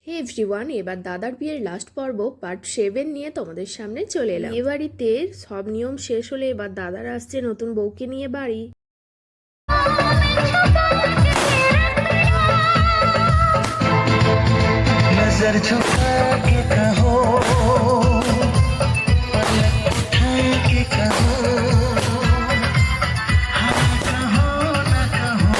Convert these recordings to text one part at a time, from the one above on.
হে everyone, এবার দাদার বিয়ের লাস্ট পর্ব পার্ট 7 নিয়ে তোমাদের সামনে চলে এলাম। বিয়ে বাড়িতে সব নিয়ম শেষ হলে এবার দাদার আসছে নতুন বউকে নিয়ে বাড়ি। नजर झुका के कहो, पलक उठा के कहो, हाँ कहो ना कहो।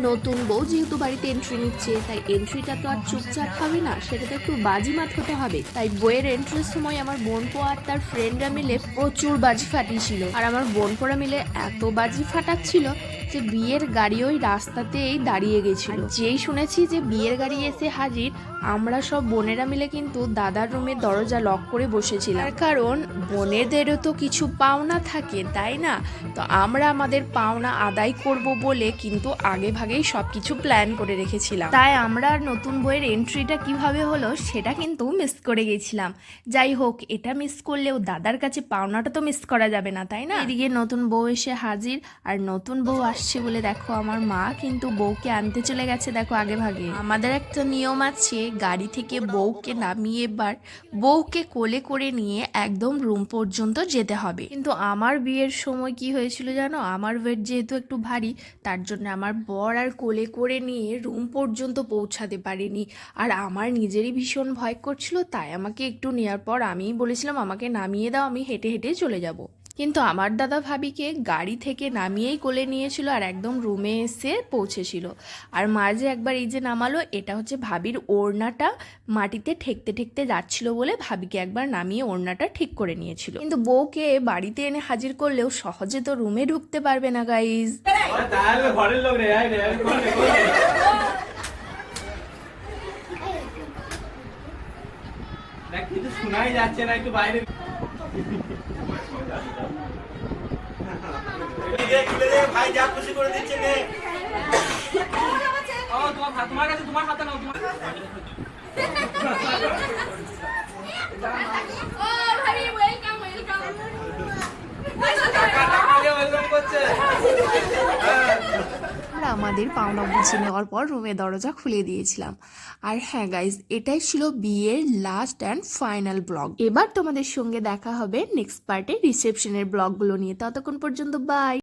নতুন বউ যেহেতু বাড়িতে এন্ট্রি নিচ্ছে, তাই এন্ট্রিটা তো আর চুপচাপ হবে না, সেটাতে একটু বাজিমাত হতে হবে। তাই বইয়ের এন্ট্রির সময় আমার বোনপো আর তার ফ্রেন্ডরা মিলে প্রচুর বাজি ফাটিয়েছিল। আর আমার বোনপোরা মিলে এত বাজি ফাটাচ্ছিল যে বিয়ের গাড়ি ওই রাস্তাতেই দাঁড়িয়ে গেছিল। যেই শুনেছি যে বিয়ের গাড়ি এসে হাজির, আমরা সব বোনেরা মিলে কিন্তু দাদার রুমের দরজা লক করে বসেছিলাম। কারণ বোনেদেরও তো কিছু পাওনা থাকে, তাই না? তো আমরা আমাদের পাওনা আদায় করব বলে কিন্তু আগে ভাগেই সবকিছু প্ল্যান করে রেখেছিলাম। তাই আমরা নতুন বইয়ের এন্ট্রিটা কিভাবে হলো সেটা কিন্তু মিস করে গেছিলাম। যাই হোক, এটা মিস করলেও দাদার কাছে পাওনাটা তো মিস করা যাবে না, তাই না? এদিকে নতুন বউ এসে হাজির, আর নতুন বউ আসছে বলে দেখো আমার মা কিন্তু বউকে আনতে চলে গেছে। দেখো আগে ভাগে আমাদের একটা নিয়ম আছে, গাড়ি থেকে বউকে নামিয়ে এবার বউকে কোলে করে নিয়ে একদম রুম পর্যন্ত যেতে হবে। কিন্তু আমার বিয়ের সময় কি হয়েছিল জানো, আমার ওয়েট যেহেতু একটু ভারী, তার জন্য আমার বর আর কোলে করে নিয়ে রুম পর্যন্ত পৌঁছাতে পারেনি। আর আমার নিজেরই ভীষণ ভয় করছিল, তাই আমাকে একটু নেওয়ার পর আমিই বলেছিলাম আমাকে নামিয়ে দাও, আমি হেঁটে হেঁটে চলে যাব। কিন্তু আমার দাদা ভাবিকে গাড়ি থেকে নামিয়েই কোলে নিয়েছিল আর একদম রুমে এসে পৌঁছেছিল। আর মাঝে একবার এই যে নামালো, এটা হচ্ছে ভাবির ওড়নাটা মাটিতে ঠেকতে ঠেকতে যাচ্ছিল বলে ভাবিকে একবার নামিয়ে ওড়নাটা ঠিক করে নিয়েছিল। কিন্তু বউকে বাড়িতে এনে হাজির করলেও সহজে তো রুমে ঢুকতে পারবে না গাইজ। শোনাই যাচ্ছে না, একটু বাইরে ভাই যা খুশি করে দিচ্ছে নে। তোমার কাছে তোমার হাতে নাও, তোমার আমরা আমাদের পাওনা বুঝে নেওয়ার পর রুমের দরজা খুলে দিয়েছিলাম। আর হ্যাঁ গাইজ, এটাই ছিল বিয়ের লাস্ট অ্যান্ড ফাইনাল ব্লগ। এবার তোমাদের সঙ্গে দেখা হবে নেক্সট পার্টে রিসেপশনের ব্লগগুলো নিয়ে। ততক্ষণ পর্যন্ত বাই।